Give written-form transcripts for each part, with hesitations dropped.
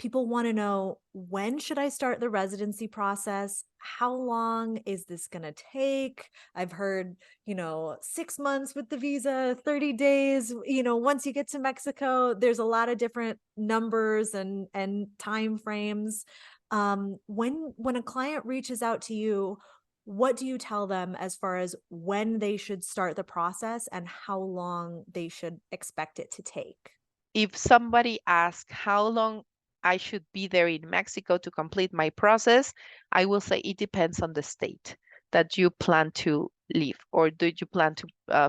People want to know, when should I start the residency process? How long is this going to take? I've heard, 6 months with the visa, 30 days. Once you get to Mexico, there's a lot of different numbers and time frames. When a client reaches out to you, what do you tell them as far as when they should start the process and how long they should expect it to take? If somebody asks how long I should be there in Mexico to complete my process, I will say it depends on the state that you plan to leave or do you plan to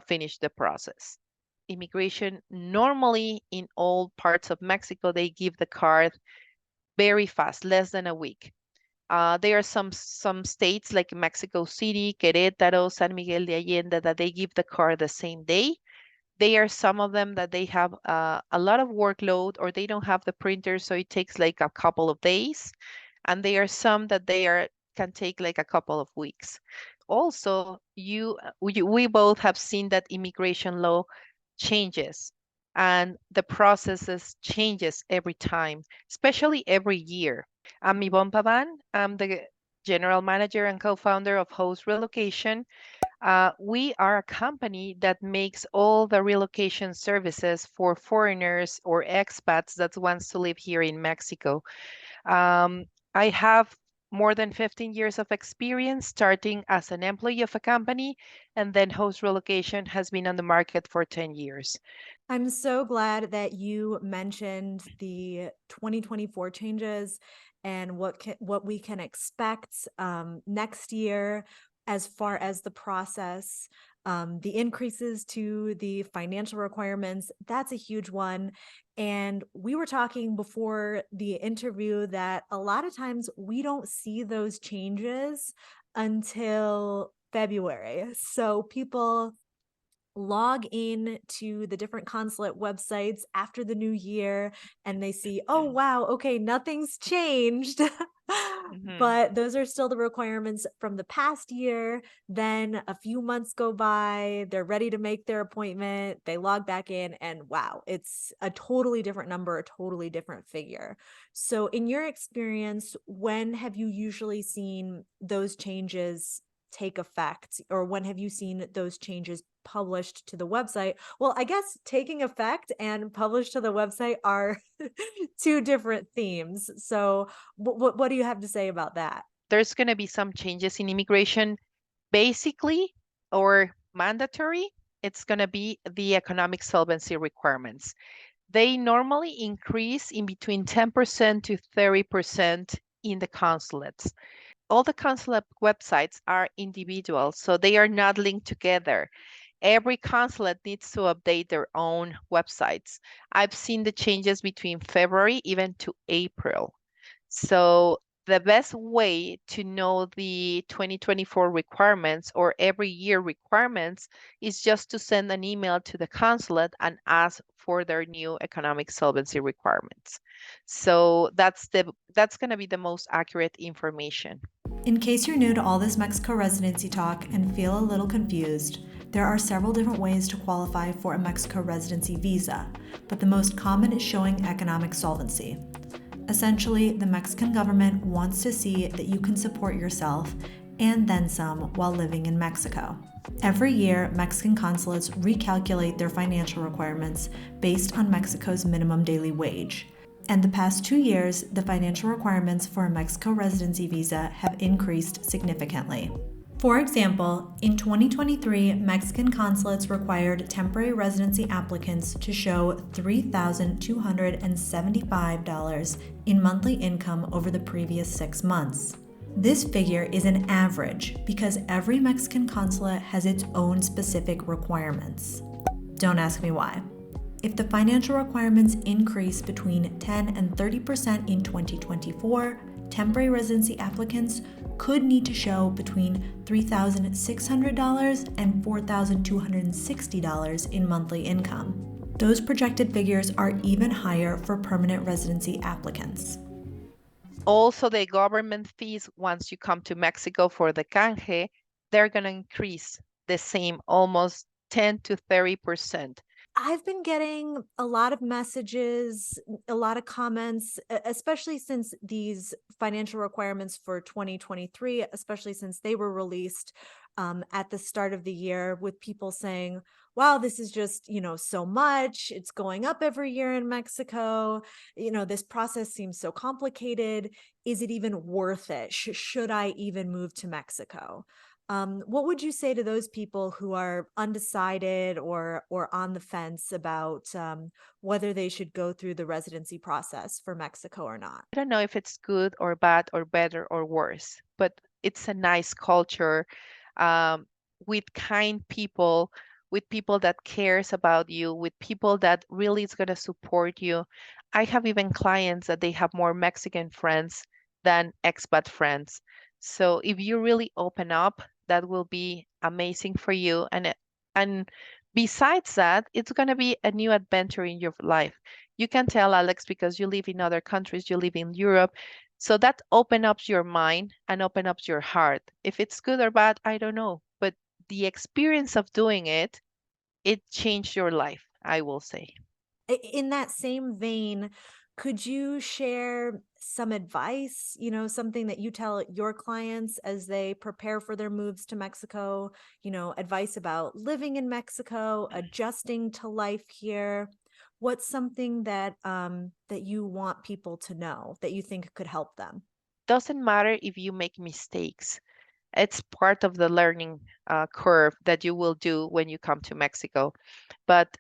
finish the process. Immigration, normally in all parts of Mexico, they give the card very fast, less than a week. There are some states like Mexico City, Querétaro, San Miguel de Allende that they give the card the same day. There are some of them that they have a lot of workload or they don't have the printer, so it takes like a couple of days. And there are some that can take like a couple of weeks. Also, we both have seen that immigration law changes and the processes changes every time, especially every year. I'm Ivonne Pavvan. I'm the general manager and co-founder of Host Relocation. We are a company that makes all the relocation services for foreigners or expats that wants to live here in Mexico. Um, I have more than 15 years of experience starting as an employee of a company, and then Host Relocation has been on the market for 10 years. I'm so glad that you mentioned the 2024 changes and what we can expect next year as far as the process, the increases to the financial requirements. That's a huge one. And we were talking before the interview that a lot of times we don't see those changes until February. So people log in to the different consulate websites after the new year and they see, oh, wow, okay, nothing's changed. Mhm. But those are still the requirements from the past year. Then a few months go by, they're ready to make their appointment, they log back in, and wow, it's a totally different number, a totally different figure. So, in your experience, when have you usually seen those changes take effect, or when have you seen those changes published to the website? Well, I guess taking effect and published to the website are two different themes. So what do you have to say about that? There's going to be some changes in immigration, basically or mandatory. It's going to be the economic solvency requirements. They normally increase in between 10% to 30% in the consulates. All the consulate websites are individual, so they are not linked together. Every consulate needs to update their own websites. I've seen the changes between February even to April. So the best way to know the 2024 requirements or every year requirements is just to send an email to the consulate and ask for their new economic solvency requirements. So that's going to be the most accurate information. In case you're new to all this Mexico residency talk and feel a little confused, there are several different ways to qualify for a Mexico residency visa, but the most common is showing economic solvency. Essentially, the Mexican government wants to see that you can support yourself and then some while living in Mexico. Every year, Mexican consulates recalculate their financial requirements based on Mexico's minimum daily wage. And the past 2 years, the financial requirements for a Mexico residency visa have increased significantly. For example, in 2023, Mexican consulates required temporary residency applicants to show $3,275 in monthly income over the previous 6 months. This figure is an average because every Mexican consulate has its own specific requirements. Don't ask me why. If the financial requirements increase between 10 and 30% in 2024, temporary residency applicants could need to show between $3,600 and $4,260 in monthly income. Those projected figures are even higher for permanent residency applicants. Also, the government fees, once you come to Mexico for the canje, they're going to increase the same, almost 10 to 30%. I've been getting a lot of messages, a lot of comments, especially since these financial requirements for 2023, especially since they were released at the start of the year, with people saying, wow, this is just, so much. It's going up every year in Mexico. This process seems so complicated. Is it even worth it? Should I even move to Mexico? What would you say to those people who are undecided or on the fence about whether they should go through the residency process for Mexico or not? I don't know if it's good or bad or better or worse, but it's a nice culture, um, with kind people, with people that cares about you, with people that really is going to support you. I have even clients that they have more Mexican friends than expat friends. So if you really open up, that will be amazing for you. And besides that, it's going to be a new adventure in your life. You can tell, Alex, because you live in other countries, you live in Europe. So that open up your mind and open up your heart. If it's good or bad, I don't know. But the experience of doing it changed your life, I will say. In that same vein, could you share some advice, something that you tell your clients as they prepare for their moves to Mexico, advice about living in Mexico, adjusting to life here? What's something that you want people to know that you think could help them? Doesn't matter if you make mistakes. It's part of the learning curve that you will do when you come to Mexico. But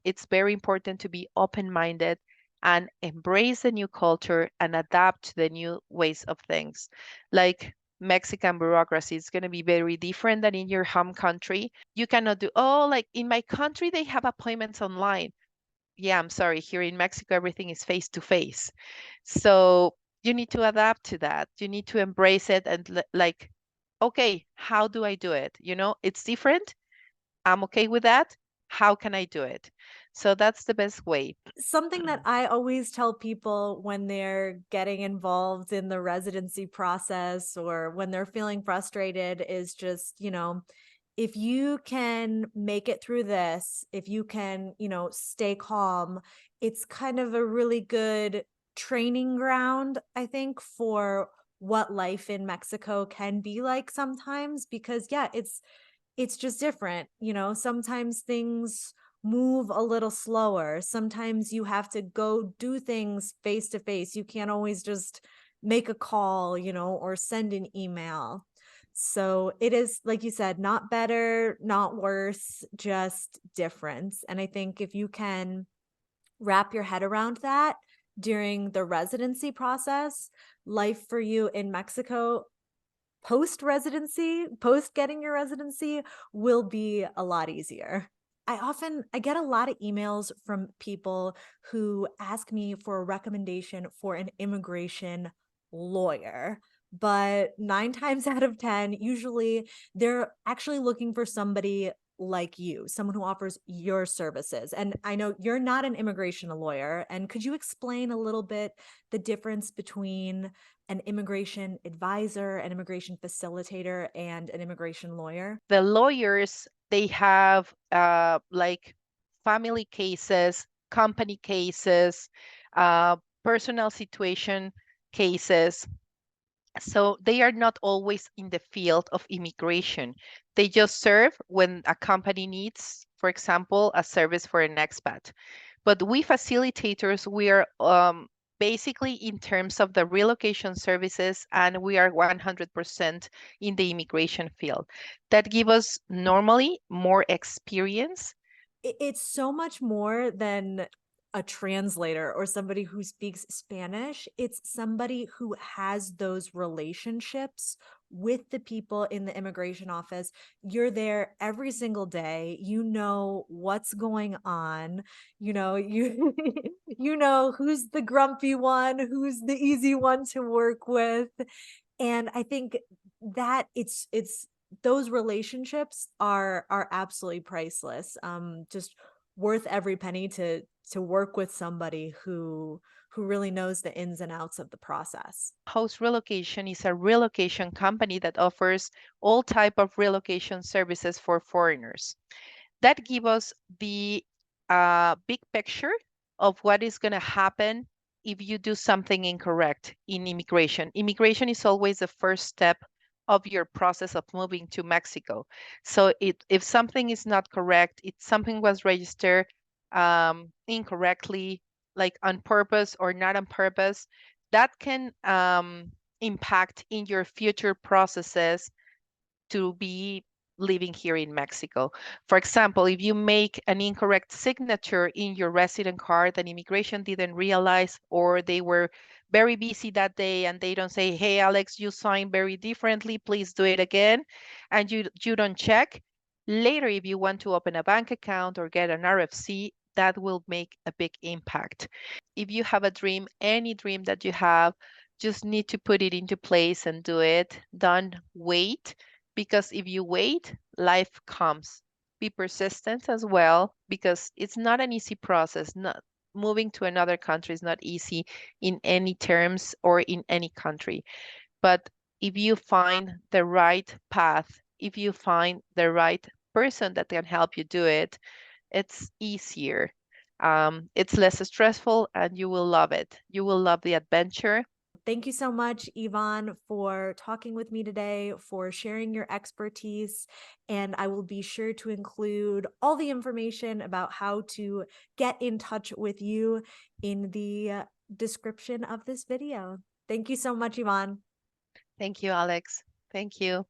it's very important to be open-minded and embrace the new culture and adapt to the new ways of things. Like Mexican bureaucracy is going to be very different than in your home country. You cannot do, oh, like in my country, they have appointments online. Yeah, I'm sorry. Here in Mexico, everything is face to face. So you need to adapt to that. You need to embrace it and like, okay, how do I do it? It's different. I'm okay with that. How can I do it? So that's the best way. Something that I always tell people when they're getting involved in the residency process or when they're feeling frustrated is just, if you can make it through this, if you can, stay calm, it's kind of a really good training ground, I think, for what life in Mexico can be like sometimes, because yeah, it's just different. Sometimes things move a little slower. Sometimes you have to go do things face to face. You can't always just make a call, or send an email. So it is, like you said, not better, not worse, just different. And I think if you can wrap your head around that during the residency process, life for you in Mexico post getting your residency will be a lot easier. I get a lot of emails from people who ask me for a recommendation for an immigration lawyer. But 9 times out of 10, usually they're actually looking for somebody like you, someone who offers your services. And I know you're not an immigration lawyer. And could you explain a little bit the difference between an immigration advisor, an immigration facilitator, and an immigration lawyer? The lawyers, they have like family cases, company cases, uh, personal situation cases. So they are not always in the field of immigration. They just serve when a company needs, for example, a service for an expat. But we facilitators, we are basically in terms of the relocation services, and we are 100% in the immigration field. That give us normally more experience. It's so much more than a translator or somebody who speaks Spanish. It's somebody who has those relationships with the people in the immigration office. You're there every single day. You know what's going on. You you know who's the grumpy one, who's the easy one to work with. And I think that it's those relationships are absolutely priceless. Just worth every penny to work with somebody who really knows the ins and outs of the process. Host Relocation is a relocation company that offers all type of relocation services for foreigners. That give us the a big picture of what is going to happen if you do something incorrect in immigration. Immigration is always the first step of your process of moving to Mexico. So if something is not correct, if something was registered incorrectly, like on purpose or not on purpose, that can impact in your future processes to be living here in Mexico. For example, if you make an incorrect signature in your resident card and immigration didn't realize, or they were very busy that day and they don't say, hey, Alex, you signed very differently, please do it again, and you don't check, later if you want to open a bank account or get an RFC, that will make a big impact. If you have a dream, any dream that you have, just need to put it into place and do it. Don't wait, because if you wait, life comes. Be persistent as well, because it's not an easy process. Not moving to another country is not easy in any terms or in any country. But if you find the right path, if you find the right person that can help you do it, it's easier. It's less stressful and you will love it. You will love the adventure. Thank you so much, Ivonne, for talking with me today, for sharing your expertise. And I will be sure to include all the information about how to get in touch with you in the description of this video. Thank you so much, Ivonne. Thank you, Alex. Thank you.